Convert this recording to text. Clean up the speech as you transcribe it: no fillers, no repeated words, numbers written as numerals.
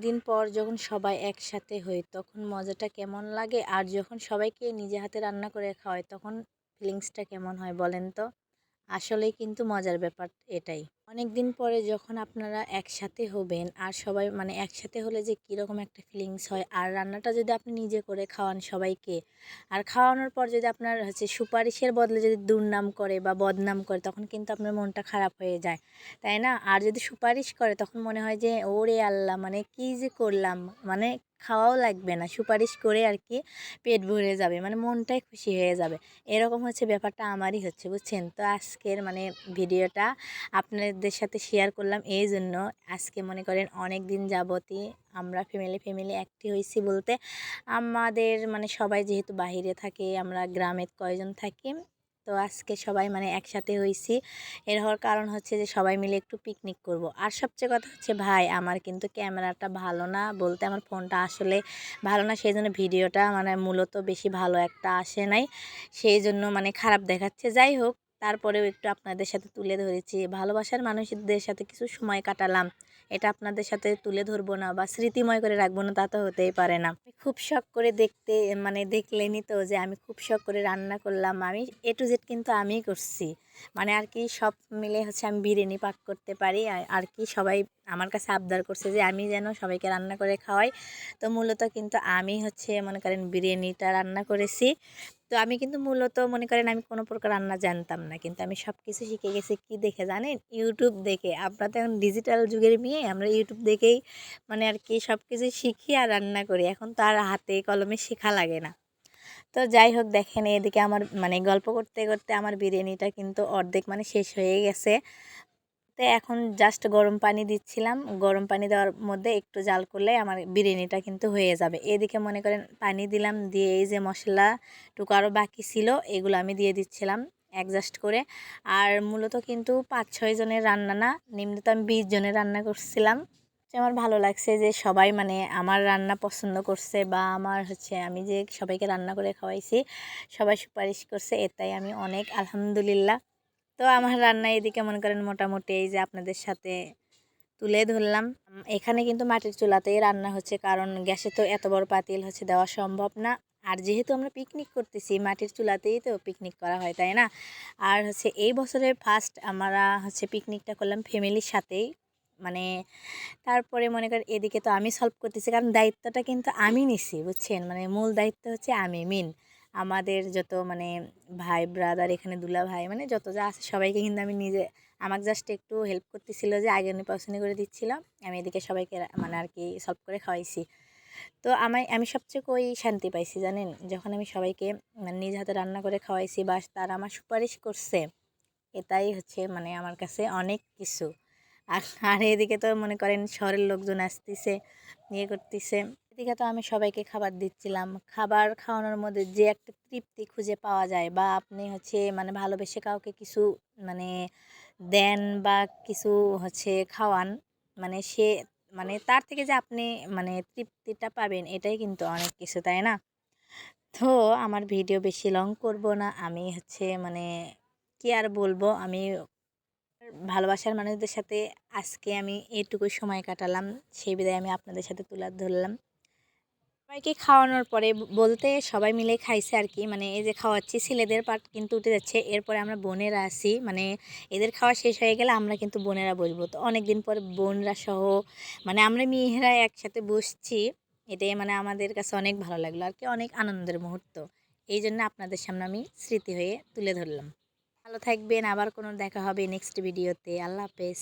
দিন পর যখন সবাই একসাথে হই তখন মজাটা কেমন লাগে, আর যখন সবাইকে নিজে হাতে রান্না করে খাওয়াই তখন ফিলিংসটা কেমন হয় বলেন তো। আসলেই কিন্তু মজার ব্যাপার এটাই। অনেক দিন পরে যখন আপনারা একসাথে হবেন আর সবাই একসাথে হলে যে কীরকম একটা ফিলিংস হয়, আর রান্নাটা যদি আপনি নিজে করে খাওয়ান সবাইকে, আর খাওয়ানোর পর যদি আপনার সুপারিশের বদলে যদি দুর্নাম করে বা বদনাম করে তখন কিন্তু আপনার মনটা খারাপ হয়ে যায়, তাই না? আর যদি সুপারিশ করে তখন মনে হয় যে ওরে আল্লাহ, কী যে করলাম, মানে খাওয়াও লাগবে না, সুপারিশ করে আর কি পেট ভরে যাবে, মনটাই খুশি হয়ে যাবে। এরকম ব্যাপারটা আমারই হচ্ছে, বুঝছেন? তো আজকের ভিডিওটা আপনাদের সাথে শেয়ার করলাম এই জন্য। আজকে মনে করেন অনেক দিন যাবতই আমরা ফ্যামিলি একটি হয়েছি বলতে, আমাদের সবাই যেহেতু বাহিরে থাকে, আমরা গ্রামে কয়জন থাকি, তো আজকে সবাই একসাথে হয়েছি। এর হওয়ার কারণ হচ্ছে যে সবাই মিলে একটু পিকনিক করব। আর সবচেয়ে কথা হচ্ছে ভাই, আমার কিন্তু ক্যামেরাটা ভালো না, বলতে আমার ফোনটা আসলে ভালো না, সেই জন্য ভিডিওটা মূলত বেশি ভালো একটা আসে নাই, সেই জন্য খারাপ দেখাচ্ছে। যাই হোক, তারপরেও একটু আপনাদের সাথে তুলে ধরেছি, ভালোবাসার মানুষদের সাথে কিছু সময় কাটালাম, এটা আপনাদের সাথে তুলে ধরবো না বা স্মৃতিময় করে রাখবো না, তা তো হতেই পারে না। আমি খুব শখ করে দেখলেনই তো যে আমি খুব শখ করে রান্না করলাম, আমি A to Z কিন্তু আমিই করছি, আর কি সব মিলে আমি বিরিয়ানি পাক করতে পারি। আর কি সবাই আমার কাছে আবদার করছে যে আমি যেন সবাইকে রান্না করে খাওয়াই, তো মূলত কিন্তু আমি মনে করেন বিরিয়ানিটা রান্না করেছি। তো আমি কিন্তু মূলত মনে করেন আমি কোনো প্রকার রান্না জানতাম না, কিন্তু আমি সব কিছু শিখে গেছি কি দেখে জানেন? ইউটিউব দেখে। আমরা তো এখন ডিজিটাল যুগের মেয়ে, আমরা ইউটিউব দেখেই আর কি সব কিছু শিখি আর রান্না করি, এখন তো আর হাতে কলমে শেখা লাগে না। তো যাই হোক, দেখেন এদিকে আমার গল্প করতে করতে আমার বিরিয়ানিটা কিন্তু অর্ধেক শেষ হয়ে গেছে। তো এখন জাস্ট গরম পানি দিচ্ছিলাম, গরম পানি দেওয়ার মধ্যে একটু জাল করলে আমার বিরিয়ানিটা কিন্তু হয়ে যাবে। এদিকে মনে করেন পানি দিলাম, দিয়ে এই যে মশলা টুকু আরও বাকি ছিল এগুলো আমি দিয়ে দিচ্ছিলাম অ্যাডজাস্ট করে। আর মূলত কিন্তু 5-6 জনের রান্না না, নিম্নত আমি 20 জনের রান্না করছিলাম। আমার ভালো লাগছে যে সবাই আমার রান্না পছন্দ করছে, বা আমার আমি যে সবাইকে রান্না করে খাওয়াইছি সবাই সুপারিশ করছে, এটাই আমি অনেক আলহামদুলিল্লাহ। তো আমার রান্না এদিকে মনে করেন মোটামুটি এই যে আপনাদের সাথে তুলে ধরলাম। এখানে কিন্তু মাটির চুলাতেই রান্না হচ্ছে, কারণ গ্যাসে তো এত বড় পাতিল দেওয়া সম্ভব না। আর যেহেতু আমরা পিকনিক করতেছি, মাটির চুলাতেই তো পিকনিক করা হয়, তাই না? আর এই বছরে ফার্স্ট আমরা পিকনিকটা করলাম ফ্যামিলির সাথেই। মানে তারপরে মনে করেন এদিকে তো আমি সলভ করতেছি, কারণ দায়িত্বটা কিন্তু আমি নিছি, বুঝছেন? মূল দায়িত্ব হচ্ছে আমি মেন। আমাদের যত ভাই ব্রাদার, এখানে দুলা ভাই, যত যা আছে সবাইকে কিন্তু আমি নিজে, আমাকে জাস্ট একটু হেল্প করতেছিল যে আগে পাশানি করে দিচ্ছিল, আমি এদিকে সবাইকে আর কি সলভ করে খাওয়াইছি। তো আমি সবচেয়ে শান্তি পাইছি জানেন, যখন আমি সবাইকে নিজ হাতে রান্না করে খাওয়াইছি বা তারা আমার সুপারিশ করছে, এটাই আমার কাছে অনেক কিছু। আর আর এদিকে তো মনে করেন শহরের লোকজন আসতেছে, ইয়ে করতেছে, এদিকে তো আমি সবাইকে খাবার দিচ্ছিলাম। খাবার খাওয়ানোর মধ্যে যে একটা তৃপ্তি খুঁজে পাওয়া যায়, বা আপনি ভালোবেসে কাউকে কিছু মানে দেন বা কিছু খাওয়ান, সে তার থেকে যে আপনি তৃপ্তিটা পাবেন, এটাই কিন্তু অনেক কিছু, তাই না? তো আমার ভিডিও বেশি লং করব না, আমি কি আর বলবো, আমি ভালোবাসার মানুষদের সাথে আজকে আমি এটুকু সময় কাটালাম, সেই বিদায় আমি আপনাদের সাথে তুলে ধরলাম। সবাইকে খাওয়ানোর পরে বলতে সবাই মিলে খাইছে আর কি, এই যে খাওয়াচ্ছি, ছেলেদের পার্ট কিন্তু উঠে যাচ্ছে, এরপরে আমরা বোনেরা আসি, এদের খাওয়া শেষ হয়ে গেলে আমরা কিন্তু বোনেরা বসবো। তো অনেক দিন পর বোনরা সহ আমরা মেয়েরা একসাথে বসছি, এটাই আমাদের কাছে অনেক ভালো লাগলো আর কি, অনেক আনন্দের মুহূর্ত। এই জন্য আপনাদের সামনে আমি স্মৃতি হয়ে তুলে ধরলাম। ভালো থাকবেন, আবার কোনো দেখা হবে নেক্সট ভিডিওতে। আল্লাহ হাফেজ।